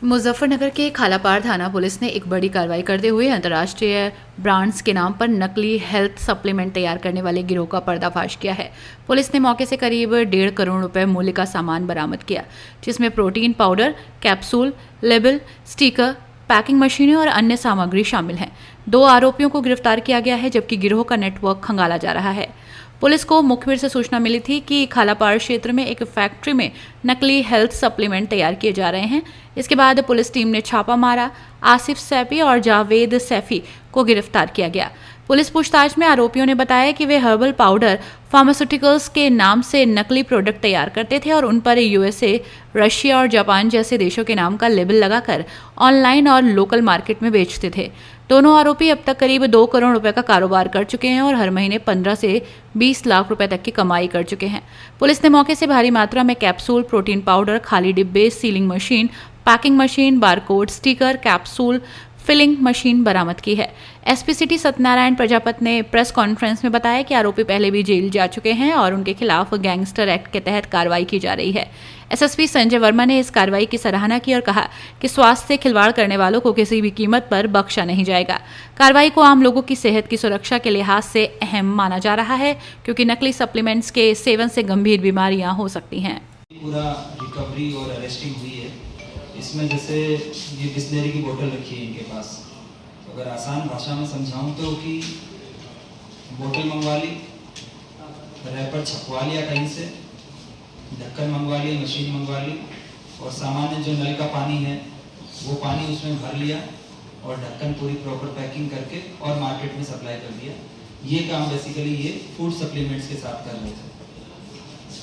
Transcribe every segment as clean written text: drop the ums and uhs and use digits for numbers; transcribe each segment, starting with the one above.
मुजफ्फरनगर के खालापार थाना पुलिस ने एक बड़ी कार्रवाई करते हुए अंतर्राष्ट्रीय ब्रांड्स के नाम पर नकली हेल्थ सप्लीमेंट तैयार करने वाले गिरोह का पर्दाफाश किया है। पुलिस ने मौके से करीब 1.5 करोड़ रुपए मूल्य का सामान बरामद किया, जिसमें protein powder, capsule, label, sticker, packing मशीनें और अन्य सामग्री शामिल हैं। 2 आरोपियों को गिरफ्तार किया गया है, जबकि गिरोह का नेटवर्क खंगाला जा रहा है। पुलिस को मुखबिर से सूचना मिली थी कि खालापार क्षेत्र में एक फैक्ट्री में नकली हेल्थ सप्लीमेंट तैयार किए जा रहे हैं। इसके बाद पुलिस टीम ने छापा मारा। आसिफ सैफी और जावेद सैफी को गिरफ्तार किया गया। पुलिस पूछताछ में आरोपियों ने बताया कि वे हर्बल पाउडर फार्मास्यूटिकल्स के नाम से नकली प्रोडक्ट तैयार करते थे और उन पर यूएसए, रशिया और जापान जैसे देशों के नाम का लेबल लगाकर ऑनलाइन और लोकल मार्केट में बेचते थे। दोनों आरोपी अब तक करीब 2 करोड़ रुपए का कारोबार कर चुके हैं और हर महीने 15 से 20 लाख रुपए तक की कमाई कर चुके हैं। पुलिस ने मौके से भारी मात्रा में कैप्सूल, प्रोटीन पाउडर, खाली डिब्बे, sealing machine, packing machine, barcode sticker, capsule filling machine बरामद की है। एसपी सिटी सत्यनारायण प्रजापति ने प्रेस कॉन्फ्रेंस में बताया कि आरोपी पहले भी जेल जा चुके हैं और उनके खिलाफ गैंगस्टर एक्ट के तहत कार्रवाई की जा रही है। एसएसपी संजय वर्मा ने इस कार्रवाई की सराहना की और कहा कि स्वास्थ्य से खिलवाड़ करने वालों को किसी भी कीमत पर बख्शा नहीं जाएगा। कार्रवाई को आम लोगों की सेहत की सुरक्षा के लिहाज से अहम माना जा रहा है, क्योंकि नकली सप्लीमेंट्स के सेवन से गंभीर बीमारियां हो सकती हैं। पूरा रिकवरी और अरेस्टिंग हुई है। इसमें जैसे ये बिस्लेरी की बोतल रखी है इनके पास। अगर आसान भाषा में समझाऊं तो कि बोतल मंगवा ली, रैपर छपवा लिया कहीं से, ढक्कन मंगवा लिया, मशीन मंगवा ली और सामान्य जो नल का पानी है वो पानी उसमें भर लिया और ढक्कन पूरी प्रॉपर पैकिंग करके और मार्केट में सप्लाई कर दिया। ये काम बेसिकली ये फूड सप्लीमेंट्स के साथ कर रहे थे।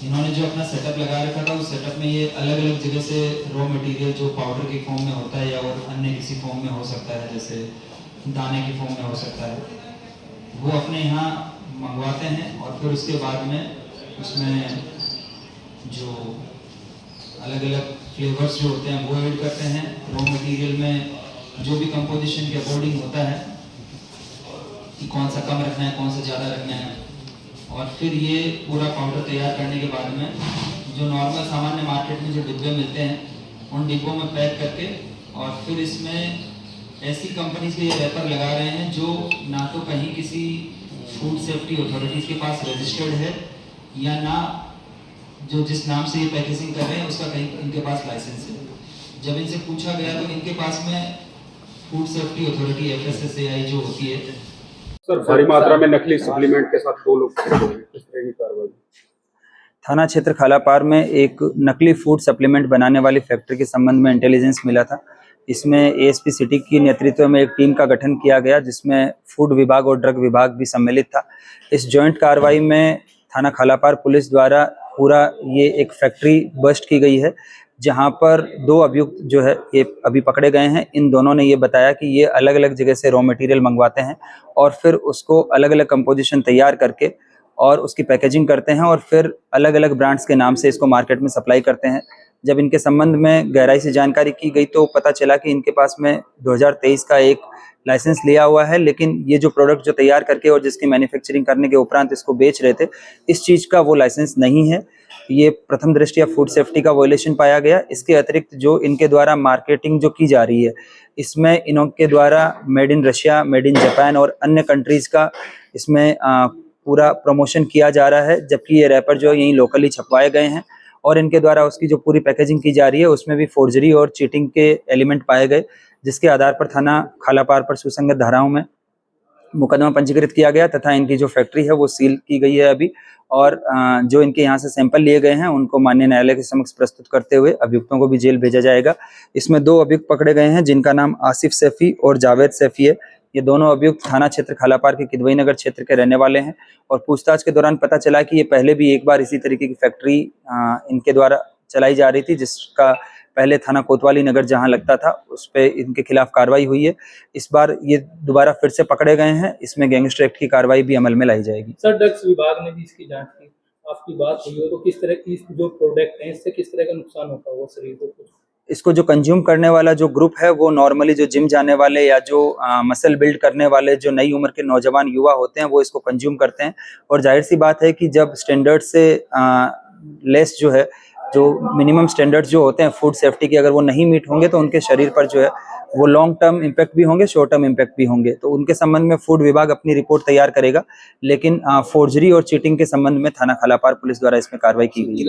इन्होंने जो अपना सेटअप लगा रखा था उस सेटअप में ये अलग अलग जगह से रॉ मटेरियल जो पाउडर के फॉर्म में होता है या और अन्य किसी फॉर्म में हो सकता है, जैसे दाने की फॉर्म में हो सकता है, वो अपने यहाँ मंगवाते हैं और फिर उसके बाद में उसमें जो अलग अलग फ्लेवर्स जो होते हैं वो ऐड करते हैं। रॉ मटेरियल में जो भी कंपोजिशन के अकॉर्डिंग होता है कि कौन सा कम रखना है, कौन सा ज़्यादा रखना है, और फिर ये पूरा पाउडर तैयार करने के बाद में जो नॉर्मल सामान्य मार्केट में जो डिब्बे मिलते हैं उन डिब्बों में पैक करके और फिर इसमें ऐसी कंपनीज के ये रैपर लगा रहे हैं जो ना तो कहीं किसी फूड सेफ्टी अथॉरिटीज़ के पास रजिस्टर्ड है या ना जो जिस नाम से ये पैकेजिंग कर रहे हैं उसका कहीं इनके पास लाइसेंस है। जब इनसे पूछा गया तो इनके पास में फूड सेफ्टी अथॉरिटी FSSAI जो होती है। सर, भारी मात्रा में नकली सप्लीमेंट के साथ 2 लोग पकड़े गए। किस तरह की कार्रवाई? थाना क्षेत्र खालापार में एक नकली फूड सप्लीमेंट बनाने वाली फैक्ट्री के संबंध में इंटेलिजेंस मिला था। इसमें एएसपी सिटी की नेतृत्व में एक टीम का गठन किया गया, जिसमें फूड विभाग और ड्रग विभाग भी सम्मिलित था। इस जॉइंट कार्रवाई में थाना खालापार पुलिस द्वारा पूरा ये एक फैक्ट्री बस्ट की गई है, जहां पर 2 अभियुक्त जो है ये अभी पकड़े गए हैं। इन दोनों ने ये बताया कि ये अलग अलग जगह से रॉ मटेरियल मंगवाते हैं और फिर उसको अलग अलग कंपोजिशन तैयार करके और उसकी पैकेजिंग करते हैं और फिर अलग अलग ब्रांड्स के नाम से इसको मार्केट में सप्लाई करते हैं। जब इनके संबंध में गहराई से जानकारी की गई तो पता चला कि इनके पास में 2023 का एक लाइसेंस लिया हुआ है, लेकिन ये जो प्रोडक्ट जो तैयार करके और जिसकी मैन्युफैक्चरिंग करने के उपरांत इसको बेच रहे थे, इस चीज़ का वो लाइसेंस नहीं है। ये प्रथम दृष्टया फूड सेफ्टी का वायलेशन पाया गया। इसके अतिरिक्त जो इनके द्वारा मार्केटिंग जो की जा रही है, इसमें इनके द्वारा made in Russia, made in Japan और अन्य कंट्रीज का इसमें पूरा प्रमोशन किया जा रहा है, जबकि ये रैपर जो यहीं लोकली छपवाए गए हैं और इनके द्वारा उसकी जो पूरी पैकेजिंग की जा रही है उसमें भी फोर्जरी और चीटिंग के एलिमेंट पाए गए, जिसके आधार पर थाना खालापार पर सुसंगत धाराओं में मुकदमा पंजीकृत किया गया तथा इनकी जो फैक्ट्री है वो सील की गई है अभी। और जो इनके यहाँ से सैंपल लिए गए हैं उनको माननीय न्यायालय के समक्ष प्रस्तुत करते हुए अभियुक्तों को भी जेल भेजा जाएगा। इसमें 2 अभियुक्त पकड़े गए हैं, जिनका नाम आसिफ सैफी और जावेद सैफी है। ये दोनों अभियुक्त थाना क्षेत्र खालापार के किदवई नगर क्षेत्र के रहने वाले हैं और पूछताछ के दौरान पता चला कि ये पहले भी एक बार इसी तरीके की फैक्ट्री इनके द्वारा चलाई जा रही थी, जिसका पहले थाना कोतवाली नगर जहां लगता था उस पे इनके खिलाफ कार्रवाई हुई है। इस बार ये दोबारा फिर से पकड़े गए हैं। इसमें गैंगस्टर एक्ट की कार्रवाई भी अमल में लाई जाएगी। सर, ड्रग्स विभाग ने भी इसकी जांच की, आपकी बात हुई हो तो किस तरह की जो प्रोडक्ट है इससे किस तरह का नुकसान होता है वो शरीर को? इसको जो कंज्यूम करने वाला जो ग्रुप है वो नॉर्मली जो जिम जाने वाले या जो मसल बिल्ड करने वाले जो नई उम्र के नौजवान युवा होते हैं वो इसको कंज्यूम करते हैं। और जाहिर सी बात है कि जब स्टैंडर्ड से लेस जो है जो मिनिमम स्टैंडर्ड्स जो होते हैं फूड सेफ्टी के, अगर वो नहीं मीट होंगे तो उनके शरीर पर जो है वो लॉन्ग टर्म इम्पैक्ट भी होंगे, शॉर्ट टर्म इम्पैक्ट भी होंगे। तो उनके संबंध में फूड विभाग अपनी रिपोर्ट तैयार करेगा, लेकिन फोर्जरी और चीटिंग के संबंध में थाना खालापार पुलिस द्वारा इसमें कार्रवाई की गई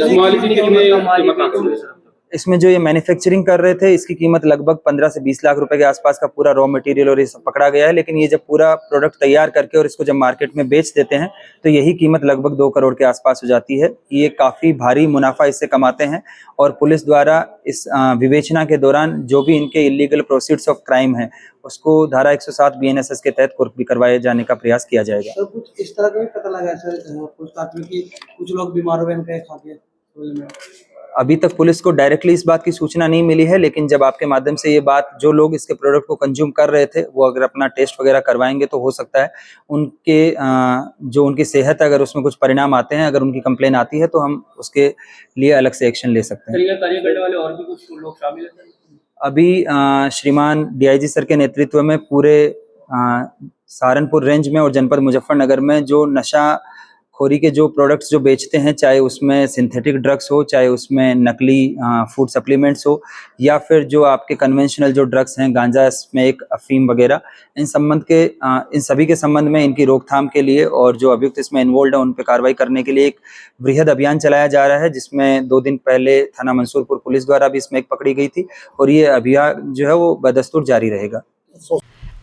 है। इसमें जो ये मैन्युफैक्चरिंग कर रहे थे इसकी कीमत लगभग 15 से 20 लाख रुपए के आसपास का पूरा रॉ मटेरियल और ये सब पकड़ा गया है। लेकिन ये जब पूरा प्रोडक्ट तैयार करके और इसको जब मार्केट में बेच देते हैं तो यही कीमत लगभग 2 करोड़ के आसपास हो जाती है। ये काफी भारी मुनाफा इससे कमाते हैं और पुलिस द्वारा इस विवेचना के दौरान जो भी इनके इलीगल प्रोसीड्स ऑफ क्राइम है उसको धारा 107 BNSS के तहत कुर्क भी करवाए जाने का प्रयास किया जाएगा। सर कुछ इस तरह का भी पता लगा सर पूछताछ में कि कुछ लोग बीमार हुए इनका खा के? अभी तक पुलिस को डायरेक्टली इस बात की सूचना नहीं मिली है, लेकिन जब आपके माध्यम से ये बात जो लोग इसके प्रोडक्ट को कंज्यूम कर रहे थे वो अगर अपना टेस्ट वगैरह करवाएंगे तो हो सकता है उनके जो उनकी सेहत है अगर उसमें कुछ परिणाम आते हैं, अगर उनकी कंप्लेन आती है तो हम उसके लिए अलग से एक्शन ले सकते हैं। कार्य करने वाले और भी कुछ लोग शामिल हैं? अभी श्रीमान DIG सर के नेतृत्व में पूरे सहारनपुर रेंज में और जनपद मुजफ्फरनगर में जो नशा खोरी के जो प्रोडक्ट्स जो बेचते हैं, चाहे उसमें सिंथेटिक ड्रग्स हो, चाहे उसमें नकली फूड सप्लीमेंट्स हो, या फिर जो आपके कन्वेंशनल जो ड्रग्स हैं, गांजा, स्मैक, अफीम वगैरह, इन सभी के संबंध में इनकी रोकथाम के लिए और जो अभियुक्त इसमें इन्वॉल्व है उन पर कार्रवाई करने के लिए एक बृहद अभियान चलाया जा रहा है, जिसमें 2 दिन पहले थाना मंसूरपुर पुलिस द्वारा भी स्मैक पकड़ी गई थी और ये अभियान जो है वो बदस्तूर जारी रहेगा।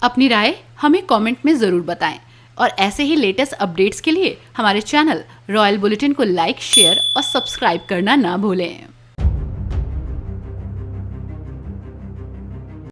अपनी राय हमें कमेंट में ज़रूर बताएं और ऐसे ही लेटेस्ट अपडेट्स के लिए हमारे चैनल रॉयल बुलेटिन को लाइक, शेयर और सब्सक्राइब करना ना भूलें।